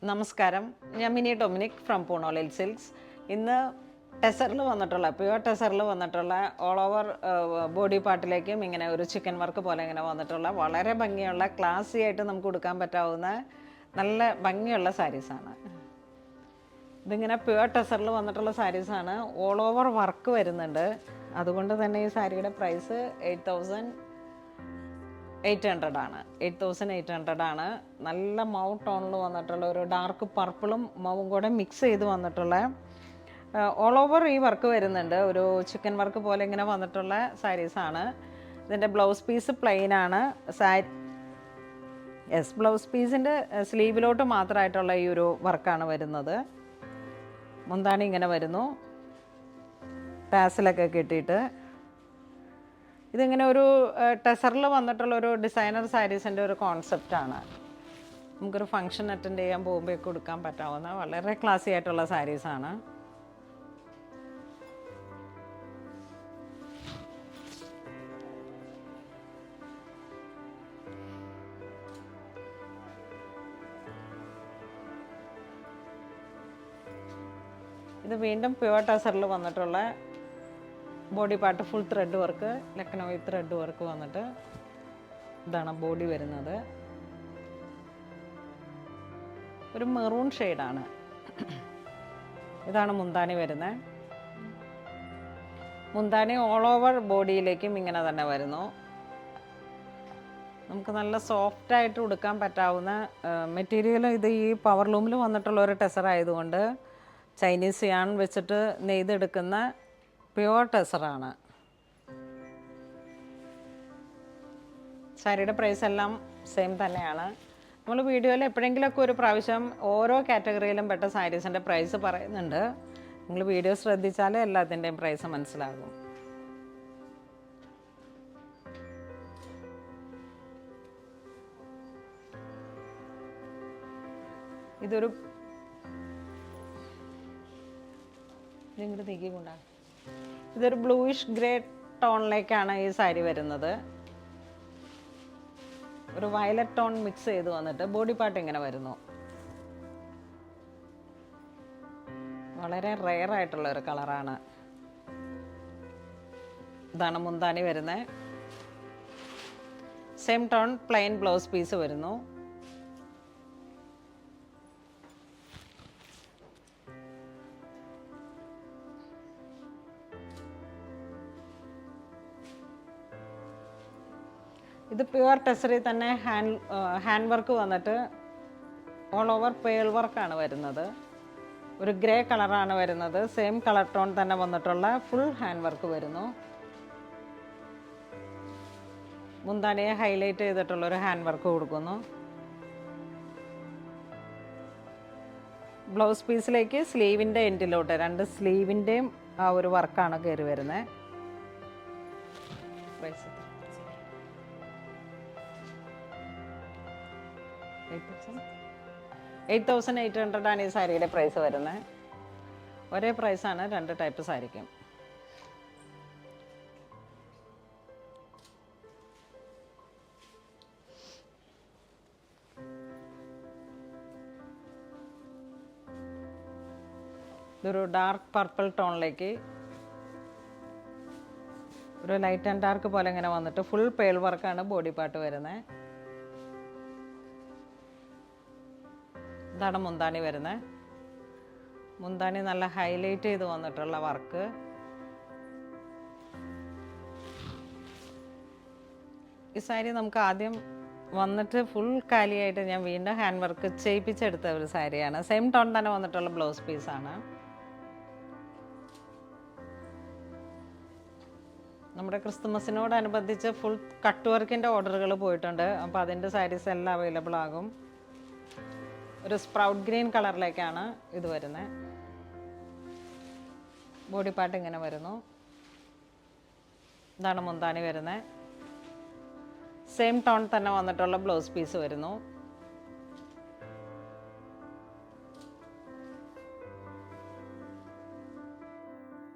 നമസ്കാരം, ഞാൻ mini Dominic from പൂണോളിൽ silks. ഇന്ന് ടെസറിൽ വന്നിട്ടുള്ള പ്യുവർ ടെസറിൽ വന്നിട്ടുള്ള ഓൾ ഓവർ ബോഡി പാർട്ടിലേക്കും ഇങ്ങനെ ഒരു ചിക്കൻ വർക്ക് പോലെ ഇങ്ങനെ വന്നിട്ടുള്ള വളരെ ഭംഗിയുള്ള ക്ലാസി ആയിട്ട് നമുക്ക് കൊടുക്കാൻ പറ്റാവുന്ന നല്ല ഭംഗിയുള്ള സാരീസാണ്. ഇതിങ്ങനെ പ്യുവർ ടെസറിൽ വന്നിട്ടുള്ള സാരീസാണ്. ഓൾ ഓവർ വർക്ക് വരുന്നുണ്ട്. അതുകൊണ്ട് തന്നെ ഈ സാരിയുടെ പ്രൈസ് 8,800 ആണ്. 8,800 ആണ്. നല്ല മൗ ടോണിൽ വന്നിട്ടുള്ള ഒരു ഡാർക്ക് പർപ്പിളും മൗവും കൂടെ മിക്സ് ചെയ്ത് വന്നിട്ടുള്ള ഓൾ ഓവർ ഈ വർക്ക് വരുന്നുണ്ട്. ഒരു ചിക്കൻ വർക്ക് പോലെ ഇങ്ങനെ വന്നിട്ടുള്ള സാരീസാണ്. ഇതിൻ്റെ ബ്ലൗസ് പീസ് പ്ലെയിൻ ആണ്. ബ്ലൗസ് പീസിൻ്റെ സ്ലീവിലോട്ട് മാത്രമായിട്ടുള്ള ഈ ഒരു വർക്കാണ് വരുന്നത്. മുന്താണി ഇങ്ങനെ വരുന്നു, ടാസിലൊക്കെ കിട്ടിയിട്ട്. ഇതിങ്ങനെ ഒരു ടെസറിൽ വന്നിട്ടുള്ള ഒരു ഡിസൈനർ സാരീസിൻ്റെ ഒരു കോൺസെപ്റ്റാണ്. നമുക്കൊരു ഫങ്ഷൻ അറ്റൻഡ് ചെയ്യാൻ പോകുമ്പോഴേക്ക് കൊടുക്കാൻ പറ്റാവുന്ന വളരെ ക്ലാസി ആയിട്ടുള്ള സാരീസാണ്. ഇത് വീണ്ടും പ്യുവർ ടെസറിൽ വന്നിട്ടുള്ള body part full thread work, Lucknowi thread work വന്നിട്ട് ഇതാണ് ബോഡി വരുന്നത്. ഒരു മെറൂൺ ഷെയ്ഡാണ്. ഇതാണ് മുന്താണി വരുന്നത്. മുന്താണി ഓൾ ഓവർ ബോഡിയിലേക്കും ഇങ്ങനെ തന്നെ വരുന്നു. നമുക്ക് നല്ല സോഫ്റ്റായിട്ട് ഉടുക്കാൻ പറ്റാവുന്ന മെറ്റീരിയൽ. ഇത് ഈ പവർ ലൂമിൽ വന്നിട്ടുള്ള ഒരു ടെസർ ആയതുകൊണ്ട് ചൈനീസ് യാൺ വെച്ചിട്ട് നെയ്തെടുക്കുന്ന പ്യുവർ ടെസറാണ്. സാരിയുടെ പ്രൈസ് എല്ലാം സെയിം തന്നെയാണ്. നമ്മൾ വീഡിയോയിൽ എപ്പോഴെങ്കിലുമൊക്കെ ഒരു പ്രാവശ്യം ഓരോ കാറ്റഗറിയിലും പെട്ട സാരീസിൻ്റെ പ്രൈസ് പറയുന്നുണ്ട്. നിങ്ങൾ വീഡിയോ ശ്രദ്ധിച്ചാൽ എല്ലാത്തിൻ്റെയും പ്രൈസ് മനസ്സിലാകും. ഇതൊരു ബ്ലൂയിഷ് ഗ്രേ ടോണിലേക്കാണ് ഈ സാരി വരുന്നത്. ഒരു വയലറ്റ് ടോൺ മിക്സ് ചെയ്ത് വന്നിട്ട് ബോഡി പാർട്ട് ഇങ്ങനെ വരുന്നു. വളരെ റെയർ ആയിട്ടുള്ള ഒരു കളറാണ്. ഇതാണ് മുന്താണി വരുന്നത്. Same tone plain blouse piece വരുന്നു. ഇത് പ്യുവർ ടെസറിൽ തന്നെ ഹാൻഡ് വർക്ക് വന്നിട്ട് ഓൾ ഓവർ പേൾ വർക്കാണ് വരുന്നത്. ഒരു ഗ്രേ കളറാണ് വരുന്നത്. സെയിം കളർ ടോൺ തന്നെ വന്നിട്ടുള്ള ഫുൾ ഹാൻഡ് വർക്ക് വരുന്നു. മുന്താണിയെ ഹൈലൈറ്റ് ചെയ്തിട്ടുള്ളൊരു ഹാൻഡ് വർക്ക് കൊടുക്കുന്നു. ബ്ലൗസ് പീസിലേക്ക് സ്ലീവിൻ്റെ എൻഡിലോട്ട് രണ്ട് സ്ലീവിൻ്റെയും ആ ഒരു വർക്കാണ് കയറി വരുന്നത്. 8,800 ആണ് ഈ സാരിയുടെ പ്രൈസ് വരുന്നത്. ഒരേ പ്രൈസാണ് രണ്ട് ടൈപ്പ് സാരിക്കും. ഇതൊരു ഡാർക്ക് പർപ്പിൾ ടോണിലേക്ക് ഒരു ലൈറ്റ് ആൻഡ് ഡാർക്ക് പോലെ ഇങ്ങനെ വന്നിട്ട് ഫുൾ പേൾ വർക്കാണ് ബോഡി പാർട്ട് വരുന്നത്. ഇതാണ് മുന്താണി വരുന്നത്. മുന്താണി നല്ല ഹൈലൈറ്റ് ചെയ്ത് വന്നിട്ടുള്ള വർക്ക്. ഈ സാരി നമുക്ക് ആദ്യം വന്നിട്ട് ഫുൾ കാലിയായിട്ട് ഞാൻ വീണ്ടും ഹാൻഡ് വർക്ക് ചെയ്യിപ്പിച്ചെടുത്ത ഒരു സാരിയാണ്. സെയിം ടോൺ തന്നെ വന്നിട്ടുള്ള ബ്ലൗസ് പീസാണ്. നമ്മുടെ ക്രിസ്തുമസിനോടനുബന്ധിച്ച് ഫുൾ കട്ട് വർക്കിൻ്റെ ഓർഡറുകൾ പോയിട്ടുണ്ട്. അപ്പോൾ അതിൻ്റെ സാരീസ് എല്ലാം അവൈലബിൾ ആകും. ഒരു സ്പ്രൗട്ട് ഗ്രീൻ കളറിലേക്കാണ് ഇത് വരുന്നത്. ബോഡി പാർട്ട് ഇങ്ങനെ വരുന്നു. ഇതാണ് മുന്താണി വരുന്നത്. സെയിം ടോൺ തന്നെ വന്നിട്ടുള്ള ബ്ലൗസ് പീസ് വരുന്നു.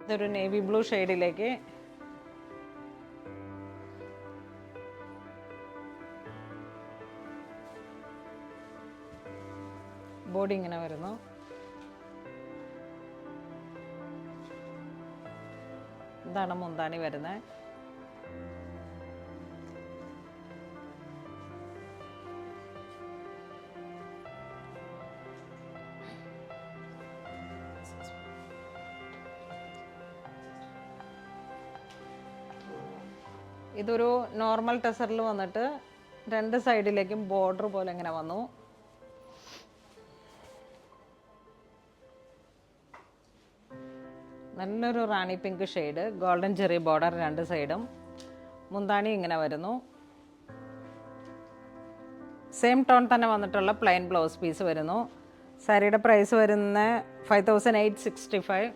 ഇതൊരു നേവി ബ്ലൂ ഷെയ്ഡിലേക്ക് ബോഡി ഇങ്ങനെ വരുന്നു. ഇതാണ് മുന്താണി വരുന്നത്. ഇതൊരു നോർമൽ ടെസറിൽ വന്നിട്ട് 2 സൈഡിലേക്കും ബോർഡർ പോലെ ഇങ്ങനെ വന്നു. നല്ലൊരു റാണി പിങ്ക് ഷെയ്ഡ്, ഗോൾഡൻ ചെറി ബോർഡർ 2 സൈഡും. മുന്താണി ഇങ്ങനെ വരുന്നു. സെയിം ടോൺ തന്നെ വന്നിട്ടുള്ള പ്ലെയിൻ ബ്ലൗസ് പീസ് വരുന്നു. സാരിയുടെ പ്രൈസ് വരുന്ന 5865.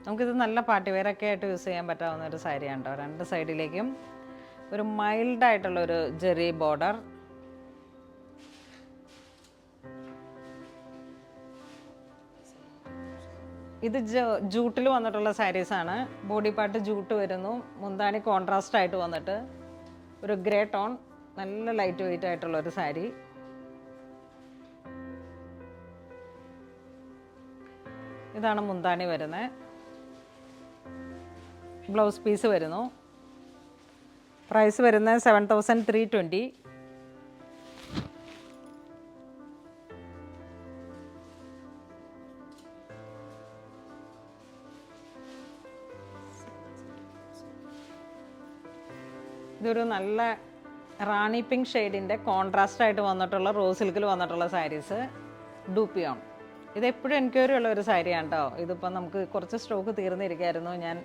നമുക്കിത് നല്ല പാർട്ടി വെയറൊക്കെ ആയിട്ട് യൂസ് ചെയ്യാൻ പറ്റാവുന്ന ഒരു സാരിയാണ് കേട്ടോ. 2 സൈഡിലേക്കും ഒരു മൈൽഡായിട്ടുള്ളൊരു ജെറി ബോർഡർ. ഇത് ജൂട്ടിൽ വന്നിട്ടുള്ള സാരീസാണ്. ബോഡി പാർട്ട് ജൂട്ട് വരുന്നു. മുന്താണി കോൺട്രാസ്റ്റ് ആയിട്ട് വന്നിട്ട് ഒരു ഗ്രേ ടോൺ, നല്ല ലൈറ്റ് വെയിറ്റ് ആയിട്ടുള്ളൊരു സാരി. ഇതാണ് മുന്താണി വരുന്നത്. ബ്ലൗസ് പീസ് വരുന്നു. പ്രൈസ് വരുന്നത് 7320. ഇതൊരു നല്ല റാണി പിങ്ക് ഷെയ്ഡിൻ്റെ കോൺട്രാസ്റ്റ് ആയിട്ട് വന്നിട്ടുള്ള റോസ് സിൽക്കിൽ വന്നിട്ടുള്ള സാരീസ്, ഡൂപ്പിയോൺ. ഇതെപ്പോഴും എൻക്വയറി ഉള്ള ഒരു സാരിയാണ് കേട്ടോ. ഇതിപ്പോൾ നമുക്ക് കുറച്ച് സ്റ്റോക്ക് തീർന്നിരിക്കുകയായിരുന്നു, ഞാൻ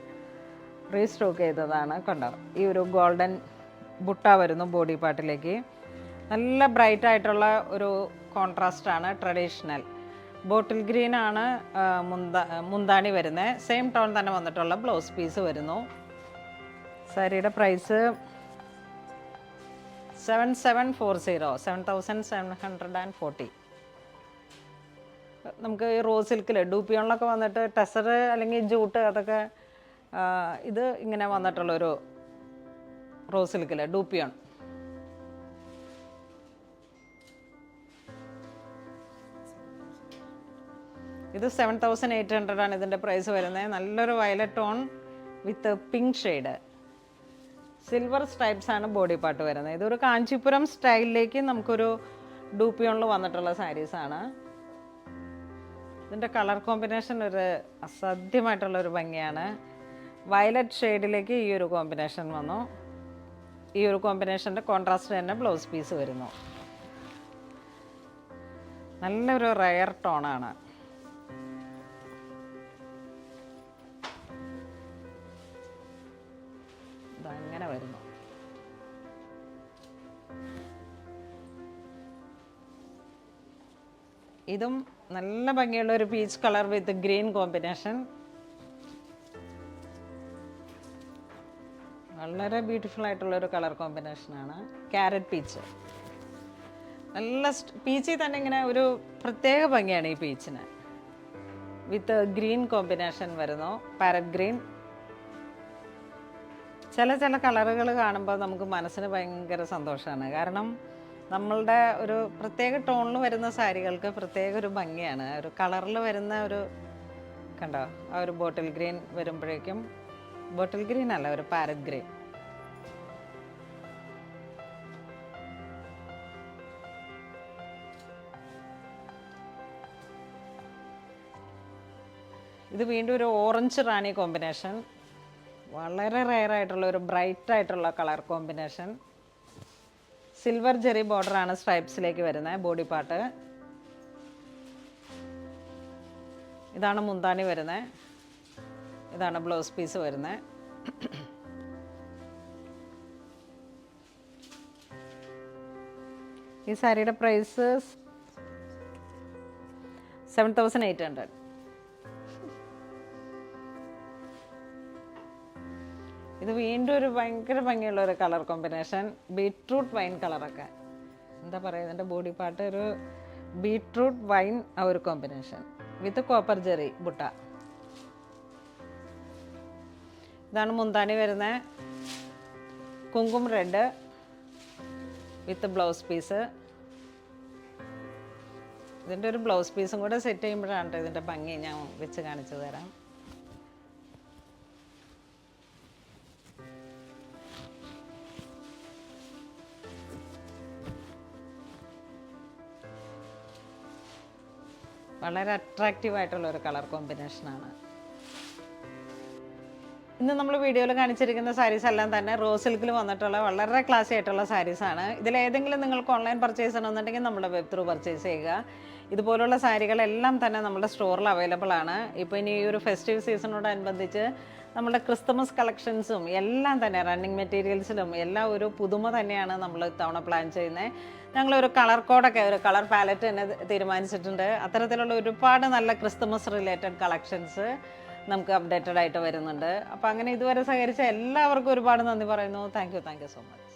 റീസ്റ്റോക്ക് ചെയ്തതാണ്. കണ്ടോ, ഈ ഒരു ഗോൾഡൻ ബുട്ട വരുന്നു ബോഡി പാർട്ടിലേക്ക്. നല്ല ബ്രൈറ്റ് ആയിട്ടുള്ള ഒരു കോൺട്രാസ്റ്റാണ്, ട്രഡീഷണൽ ബോട്ടിൽ ഗ്രീൻ ആണ് മുന്താണി വരുന്നത്. സെയിം ടോൺ തന്നെ വന്നിട്ടുള്ള ബ്ലൗസ് പീസ് വരുന്നു. സാരിയുടെ പ്രൈസ് 7740. നമുക്ക് ഈ റോസ് സിൽക്കിൽ ഡൂപ്പിയോണിലൊക്കെ വന്നിട്ട് ടെസർ അല്ലെങ്കിൽ ജൂട്ട് അതൊക്കെ, ഇത് ഇങ്ങനെ വന്നിട്ടുള്ളൊരു റോസ് സിൽക്കിൽ ഡൂപ്പിയോൺ. ഇത് 7800 ആണ് ഇതിൻ്റെ പ്രൈസ് വരുന്നത്. നല്ലൊരു വയലറ്റ് ടോൺ വിത്ത് പിങ്ക് ഷെയ്ഡ്, സിൽവർ സ്ട്രൈപ്സ് ആണ് ബോഡി പാർട്ട് വരുന്നത്. ഇതൊരു കാഞ്ചീപുരം സ്റ്റൈലിലേക്ക് നമുക്കൊരു ഡൂപ്പിയോണിൽ വന്നിട്ടുള്ള സാരീസാണ്. ഇതിൻ്റെ കളർ കോമ്പിനേഷൻ ഒരു അസാധ്യമായിട്ടുള്ളൊരു ഭംഗിയാണ്. വയലറ്റ് ഷെയ്ഡിലേക്ക് ഈ ഒരു കോമ്പിനേഷൻ വന്നു. ഈ ഒരു കോമ്പിനേഷൻ്റെ കോൺട്രാസ്റ്റ് തന്നെ ബ്ലൗസ് പീസ് വരുന്നു. നല്ലൊരു റയർ ടോണാണ്. ഇതങ്ങനെ വരുന്നു. ഇതും നല്ല ഭംഗിയുള്ള ഒരു പീച്ച് കളർ വിത്ത് ഗ്രീൻ കോമ്പിനേഷൻ. വളരെ ബ്യൂട്ടിഫുൾ ആയിട്ടുള്ളൊരു കളർ കോമ്പിനേഷനാണ്. ക്യാരറ്റ് പീച്ച്, നല്ല പീച്ചിൽ തന്നെ ഇങ്ങനെ ഒരു പ്രത്യേക ഭംഗിയാണ് ഈ പീച്ചിന്. വിത്ത് ഗ്രീൻ കോമ്പിനേഷൻ വരുന്നു, പാരറ്റ് ഗ്രീൻ. ചില കളറുകൾ കാണുമ്പോൾ നമുക്ക് മനസ്സിന് ഭയങ്കര സന്തോഷമാണ്. കാരണം നമ്മളുടെ ഒരു പ്രത്യേക ടോണിൽ വരുന്ന സാരികൾക്ക് പ്രത്യേക ഒരു ഭംഗിയാണ്. ഒരു കളറിൽ വരുന്ന ഒരു കണ്ടോ, ആ ഒരു ബോട്ടിൽ ഗ്രീൻ വരുമ്പോഴേക്കും, ബോട്ടിൽ ഗ്രീൻ അല്ല, ഒരു പാരറ്റ് ഗ്രീൻ. ഇത് വീണ്ടും ഒരു ഓറഞ്ച് റാണി കോമ്പിനേഷൻ. വളരെ റെയർ ആയിട്ടുള്ള ഒരു ബ്രൈറ്റ് ആയിട്ടുള്ള കളർ കോമ്പിനേഷൻ. സിൽവർ ജെറി ബോർഡറാണ് സ്ട്രൈപ്സിലേക്ക് വരുന്നത് ബോഡി പാർട്ട്. ഇതാണ് മുന്താണി വരുന്നത്. ഇതാണ് ബ്ലൗസ് പീസ് വരുന്നത്. ഈ സാരിയുടെ പ്രൈസ് 7800. ഇത് വീണ്ടും ഒരു ഭയങ്കര ഭംഗിയുള്ള ഒരു കളർ കോമ്പിനേഷൻ, ബീട്രൂട്ട് വൈൻ കളറൊക്കെ. എന്താ പറയുക, ഇതിൻ്റെ ബോഡി പാർട്ട് ഒരു ബീട്രൂട്ട് വൈൻ ആ ഒരു combination with copper Jerry butta. ഇതാണ് മുന്താണി വരുന്നത്. കുങ്കും റെഡ് വിത്ത് ബ്ലൗസ് പീസ്. ഇതിൻ്റെ ഒരു ബ്ലൗസ് പീസും കൂടെ സെറ്റ് ചെയ്യുമ്പോഴാണ് ഇതിൻ്റെ ഭംഗി ഞാൻ വെച്ച് കാണിച്ചു തരാം. വളരെ അട്രാക്റ്റീവ് ആയിട്ടുള്ള ഒരു കളർ കോമ്പിനേഷനാണ്. ഇന്ന് നമ്മൾ വീഡിയോയിൽ കാണിച്ചിരിക്കുന്ന സാരീസ് എല്ലാം തന്നെ റോ സിൽക്കിൽ വന്നിട്ടുള്ള വളരെ ക്ലാസി ആയിട്ടുള്ള സാരീസാണ്. ഇതിലേതെങ്കിലും നിങ്ങൾക്ക് ഓൺലൈൻ പർച്ചേസ് ചെയ്യണമെന്നുണ്ടെങ്കിൽ നമ്മുടെ വെബ് ത്രൂ പർച്ചേസ് ചെയ്യുക. ഇതുപോലുള്ള സാരികളെല്ലാം തന്നെ നമ്മുടെ സ്റ്റോറിൽ അവൈലബിൾ ആണ്. ഇപ്പോൾ ഇനി ഈ ഒരു ഫെസ്റ്റീവ് സീസണോടനുബന്ധിച്ച് നമ്മുടെ ക്രിസ്മസ് കളക്ഷൻസും എല്ലാം തന്നെ റണ്ണിങ് മെറ്റീരിയൽസിലും എല്ലാം ഒരു പുതുമ തന്നെയാണ് നമ്മൾ ഇത്തവണ പ്ലാൻ ചെയ്യുന്നത്. ഞങ്ങളൊരു കളർ കോഡൊക്കെ ഒരു കളർ പാലറ്റ് തന്നെ തീരുമാനിച്ചിട്ടുണ്ട്. അത്തരത്തിലുള്ള ഒരുപാട് നല്ല ക്രിസ്മസ് റിലേറ്റഡ് കളക്ഷൻസ് നമുക്ക് അപ്ഡേറ്റഡ് ആയിട്ട് വരുന്നുണ്ട്. അപ്പോൾ അങ്ങനെ ഇതുവരെ സഹകരിച്ച എല്ലാവർക്കും ഒരുപാട് നന്ദി പറയുന്നു. Thank you so much.